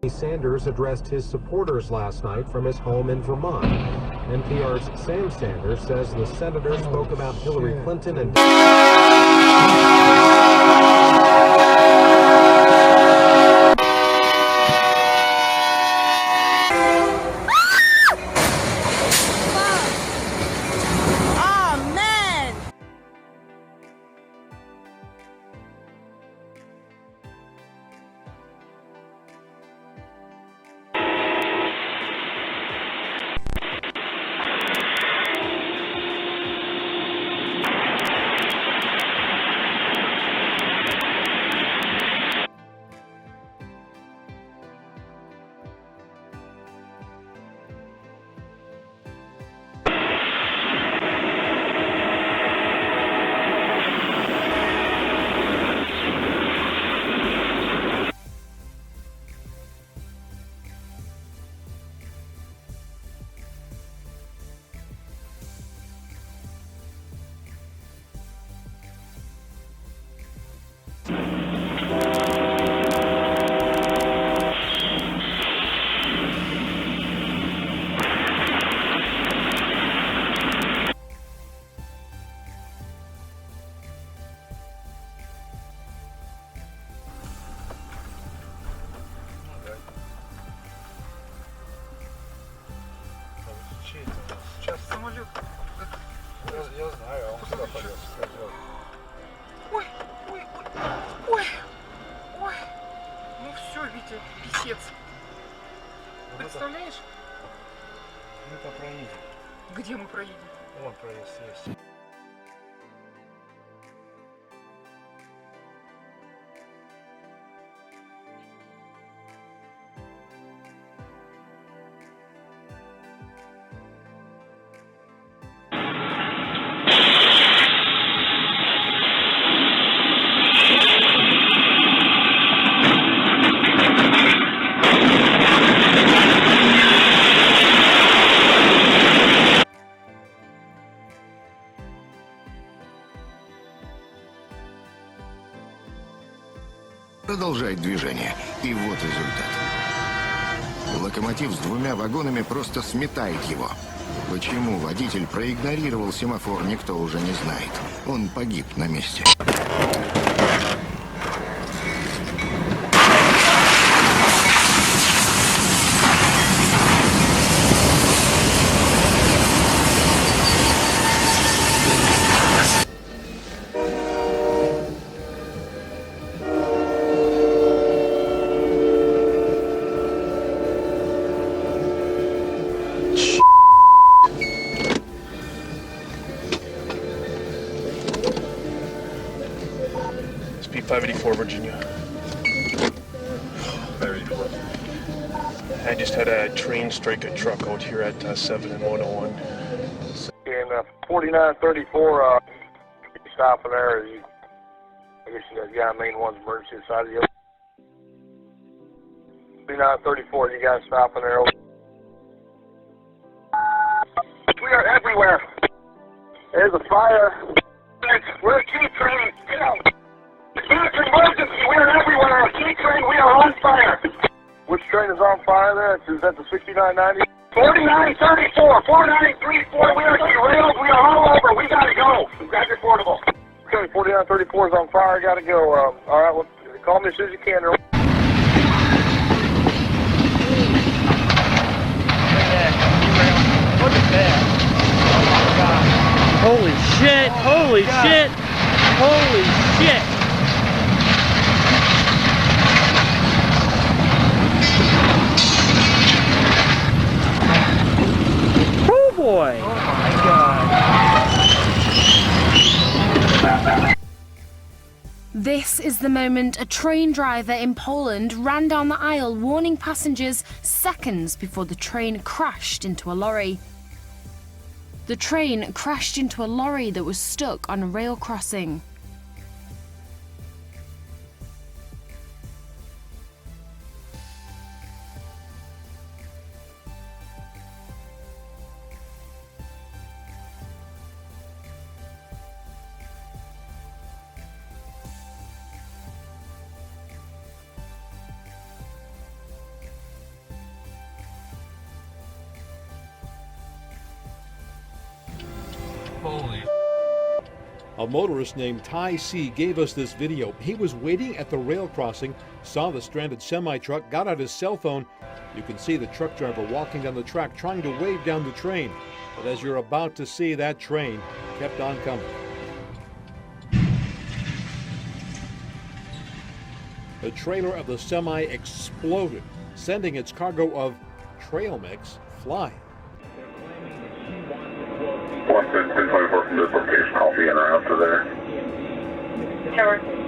Sanders addressed his supporters last night from his home in Vermont. NPR's Sam Sanders says the senator spoke about Hillary Clinton and Сейчас самолет. Я знаю, он сюда полез. Ой, ой, ой, ой, ой. Ну все, Витя, писец. Представляешь? Мы-то проедем. Где мы проедем? Вон проезд есть. Продолжает движение. И вот результат. Локомотив с двумя вагонами просто сметает его. Почему водитель проигнорировал семафор, никто уже не знает. Он погиб на месте. Speed 584, Virginia. 584. I just had a train strike a truck out here at 7 and 101. And 4934, stopping there. I guess you guys main one's emergency side of the other. 4934, you guys stopping there. We are everywhere. There's a fire. We're a key train. Get out. It's an emergency. We are everywhere. A key train. We are on fire. Which train is on fire there? Is that the 6990? 4934, 4934. We are derailed. We are all over. We gotta go. Grab your portable. Okay, 4934 is on fire. Gotta go. All right, well, call me as soon as you can. Look at that. Oh my God. Holy shit. Holy shit. Holy shit. Oh boy. Oh my God. This is the moment a train driver in Poland ran down the aisle warning passengers seconds before the train crashed into a lorry. The train crashed into a lorry that was stuck on a rail crossing. A motorist named Ty C gave us this video. He was waiting at the rail crossing, saw the stranded semi-truck, got out his cell phone. You can see the truck driver walking down the track trying to wave down the train. But as you're about to see, that train kept on coming. The trailer of the semi exploded, sending its cargo of trail mix flying. 110.4 from this location, I'll be in or after there. Tower.